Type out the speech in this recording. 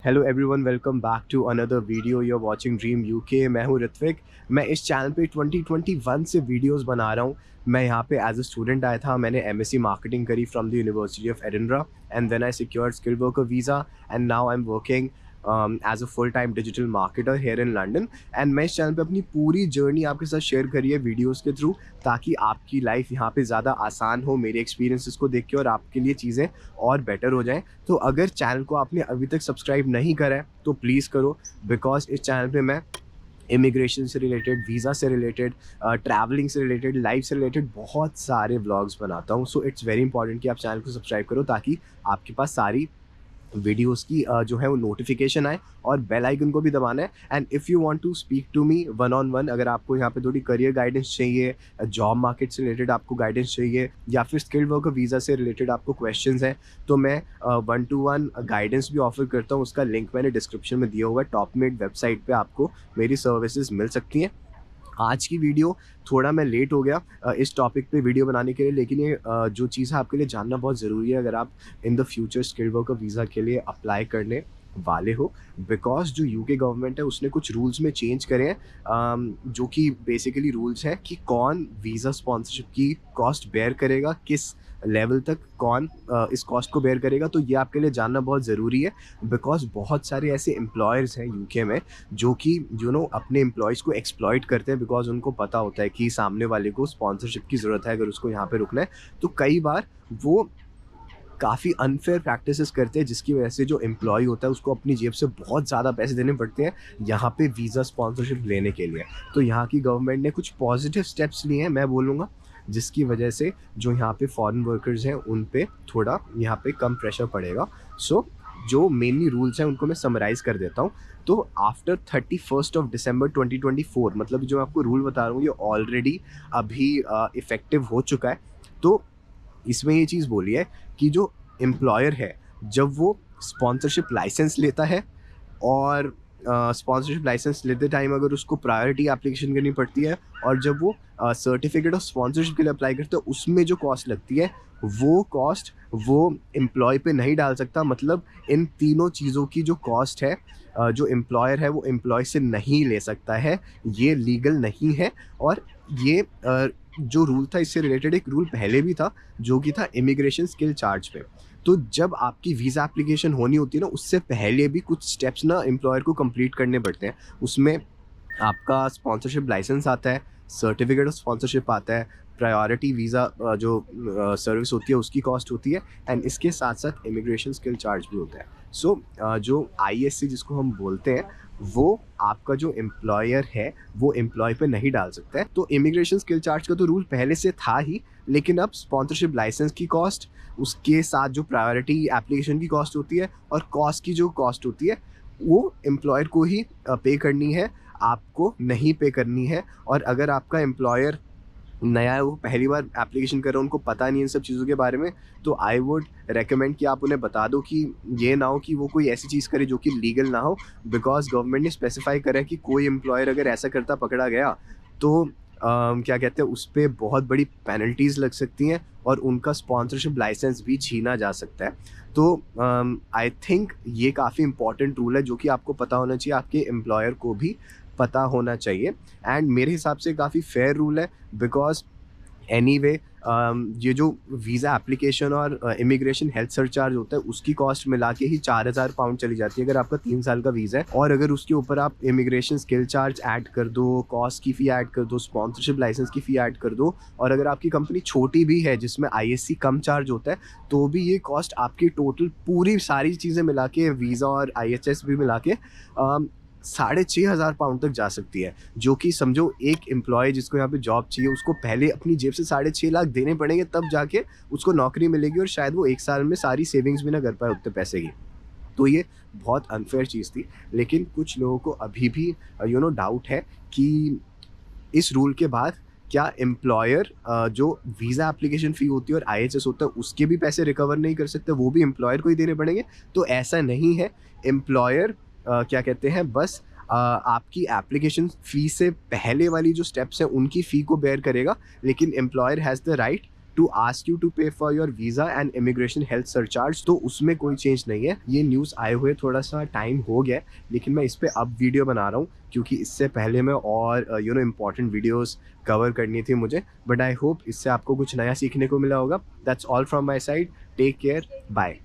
Hello everyone, welcome back to another video. You are watching dream UK. मैं हूं ऋत्विक। मैं इस चैनल पे 2021 से वीडियोस बना रहा हूं। मैं यहाँ पे एज अ स्टूडेंट आया था। मैंने एमएससी मार्केटिंग करी from the university of Edinburgh and then I secured skilled worker visa and now I am working as a full time digital marketer here in London. एंड मैं इस channel पे अपनी पूरी जर्नी आपके साथ शेयर करी है वीडियोज़ के थ्रू, ताकि आपकी लाइफ यहाँ पे ज़्यादा आसान हो मेरे एक्सपीरियंसेस को देख के और आपके लिए चीज़ें और बेटर हो जाएं। तो अगर चैनल को आपने अभी तक सब्सक्राइब नहीं करा है तो प्लीज़ करो, बिकॉज इस चैनल पे मैं इमिग्रेशन से रिलेटेड, वीज़ा से रिलेटेड, ट्रैवलिंग से रिलेटेड, लाइफ से रिलेटेड बहुत सारे व्लॉग्स बनाता हूँ। सो इट्स वेरी इंपॉर्टेंट कि आप चैनल को सब्सक्राइब करो ताकि आपके पास सारी वीडियोस की जो है वो नोटिफिकेशन आए, और बेल आइकन को भी दबाना है। And if you want to speak to me one on one, अगर आपको यहाँ पे थोड़ी करियर गाइडेंस चाहिए, जॉब मार्केट से रिलेटेड आपको गाइडेंस चाहिए, या फिर स्किल्ड वर्कर वीज़ा से रिलेटेड आपको क्वेश्चंस हैं, तो मैं 1-to-1 गाइडेंस भी ऑफर करता हूँ। उसका लिंक मैंने डिस्क्रिप्शन में दिया हुआ है। टॉपमेट वेबसाइट पे आपको मेरी सर्विसेज मिल सकती हैं। आज की वीडियो थोड़ा मैं लेट हो गया इस टॉपिक पे वीडियो बनाने के लिए, लेकिन ये जो चीज़ है आपके लिए जानना बहुत ज़रूरी है अगर आप in the future skilled worker visa के लिए अप्लाई करने वाले हो। बिकॉज जो यूके गवर्नमेंट है उसने कुछ रूल्स में चेंज करे हैं, जो कि बेसिकली रूल्स हैं कि कौन वीज़ा स्पॉन्सरशिप की कॉस्ट बेयर करेगा, किस लेवल तक कौन इस कॉस्ट को बेयर करेगा। तो ये आपके लिए जानना बहुत ज़रूरी है, बिकॉज बहुत सारे ऐसे एम्प्लॉयर्स हैं यूके में जो कि अपने एम्प्लॉयज़ को एक्सप्लॉइट करते हैं, बिकॉज उनको पता होता है कि सामने वाले को स्पॉन्सरशिप की ज़रूरत है अगर उसको यहाँ पे रुकना है। तो कई बार वो काफ़ी अनफेयर प्रैक्टिसेस करते हैं, जिसकी वजह से जो एम्प्लॉय होता है उसको अपनी जेब से बहुत ज़्यादा पैसे देने पड़ते हैं यहाँ पे वीज़ा स्पॉन्सरशिप लेने के लिए। तो यहाँ की गवर्नमेंट ने कुछ पॉजिटिव स्टेप्स लिए हैं, मैं बोलूँगा, जिसकी वजह से जो यहाँ पे फॉरेन वर्कर्स हैं उन पे थोड़ा यहाँ पे कम प्रेशर पड़ेगा। सो जो मेनली रूल्स हैं उनको मैं समराइज़ कर देता हूँ। तो आफ्टर 31 दिसंबर 2024, मतलब जो मैं आपको रूल बता रहा हूँ ये ऑलरेडी अभी इफ़ेक्टिव हो चुका है। तो इसमें ये चीज़ बोली है कि जो एम्प्लॉयर है, जब वो स्पॉन्सरशिप लाइसेंस लेता है, और स्पॉन्सरशिप लाइसेंस लेते टाइम अगर उसको प्रायोरिटी एप्लीकेशन करनी पड़ती है, और जब वो सर्टिफिकेट ऑफ स्पॉन्सरशिप के लिए अप्लाई करते हैं उसमें जो कॉस्ट लगती है वो कॉस्ट वो एम्प्लॉय पे नहीं डाल सकता। मतलब इन तीनों चीज़ों की जो कॉस्ट है, जो एम्प्लॉयर है वो एम्प्लॉय से नहीं ले सकता है, ये लीगल नहीं है। और ये जो रूल था इससे रिलेटेड एक रूल पहले भी था जो कि था इमिग्रेशन स्किल चार्ज पे। तो जब आपकी वीज़ा एप्लीकेशन होनी होती है ना, उससे पहले भी कुछ स्टेप्स ना एम्प्लॉयर को कंप्लीट करने पड़ते हैं। उसमें आपका स्पॉन्सरशिप लाइसेंस आता है, सर्टिफिकेट ऑफ स्पॉन्सरशिप आता है, प्रायोरिटी वीज़ा जो सर्विस होती है उसकी कॉस्ट होती है, एंड इसके साथ साथ इमिग्रेशन स्किल चार्ज भी होता है। सो जो आईएससी जिसको हम बोलते हैं, वो आपका जो एम्प्लॉयर है वो एम्प्लॉय पे नहीं डाल सकता है। तो इमिग्रेशन स्किल चार्ज का तो रूल पहले से था ही, लेकिन अब स्पॉन्सरशिप लाइसेंस की कॉस्ट, उसके साथ जो प्रायोरिटी एप्लीकेशन की कॉस्ट होती है और कॉस्ट की जो कॉस्ट होती है वो एम्प्लॉयर को ही पे करनी है, आपको नहीं पे करनी है। और अगर आपका एम्प्लॉयर नया है, वो पहली बार एप्लीकेशन कर रहा है, उनको पता नहीं इन सब चीज़ों के बारे में, तो आई वुड रेकमेंड कि आप उन्हें बता दो कि ये ना हो कि वो कोई ऐसी चीज़ करे जो कि लीगल ना हो। बिकॉज गवर्नमेंट ने स्पेसिफाई करा है कि कोई एम्प्लॉयर अगर ऐसा करता पकड़ा गया तो क्या कहते हैं, उस पर बहुत बड़ी पेनल्टीज़ लग सकती हैं और उनका स्पॉन्सरशिप लाइसेंस भी छीना जा सकता है। तो आई थिंक ये काफ़ी इंपॉर्टेंट रूल है जो कि आपको पता होना चाहिए, आपके एम्प्लॉयर को भी पता होना चाहिए। एंड मेरे हिसाब से काफ़ी फेयर रूल है, बिकॉज एनीवे ये जो वीज़ा एप्लीकेशन और इमिग्रेशन हेल्थ सरचार्ज होता है उसकी कॉस्ट मिला के ही 4,000 पाउंड चली जाती है अगर आपका 3 साल का वीज़ा है। और अगर उसके ऊपर आप इमिग्रेशन स्किल चार्ज ऐड कर दो, कॉस्ट की फ़ी ऐड कर दो, स्पॉन्सरशिप लाइसेंस की फ़ी ऐड कर दो, और अगर आपकी कंपनी छोटी भी है जिसमें आईएससी कम चार्ज होता है, तो भी ये कॉस्ट आपकी टोटल पूरी सारी चीज़ें मिला के, वीज़ा और आईएचएस भी मिला के 6,500 पाउंड तक जा सकती है। जो कि समझो एक एम्प्लॉय जिसको यहाँ पे जॉब चाहिए उसको पहले अपनी जेब से 6.5 लाख देने पड़ेंगे, तब जाके उसको नौकरी मिलेगी, और शायद वो 1 साल में सारी सेविंग्स भी ना कर पाए उतने पैसे की। तो ये बहुत अनफेयर चीज़ थी। लेकिन कुछ लोगों को अभी भी डाउट है कि इस रूल के बाद क्या एम्प्लॉयर जो वीज़ा एप्लीकेशन फ़ी होती है और आईएचएस होता है उसके भी पैसे रिकवर नहीं कर सकते, वो भी एम्प्लॉयर को ही देने पड़ेंगे। तो ऐसा नहीं है। एम्प्लॉयर क्या कहते हैं, बस आपकी एप्लीकेशन फ़ी से पहले वाली जो स्टेप्स हैं उनकी फ़ी को बेयर करेगा, लेकिन employer has the right to ask you to pay for your visa and immigration health surcharge, तो उसमें कोई चेंज नहीं है। ये न्यूज़ आए हुए थोड़ा सा टाइम हो गया है, लेकिन मैं इस पे अब वीडियो बना रहा हूँ क्योंकि इससे पहले मैं और इम्पॉर्टेंट वीडियोस कवर करनी थी मुझे। बट आई होप इससे आपको कुछ नया सीखने को मिला होगा। That's all from my side. Take care, bye.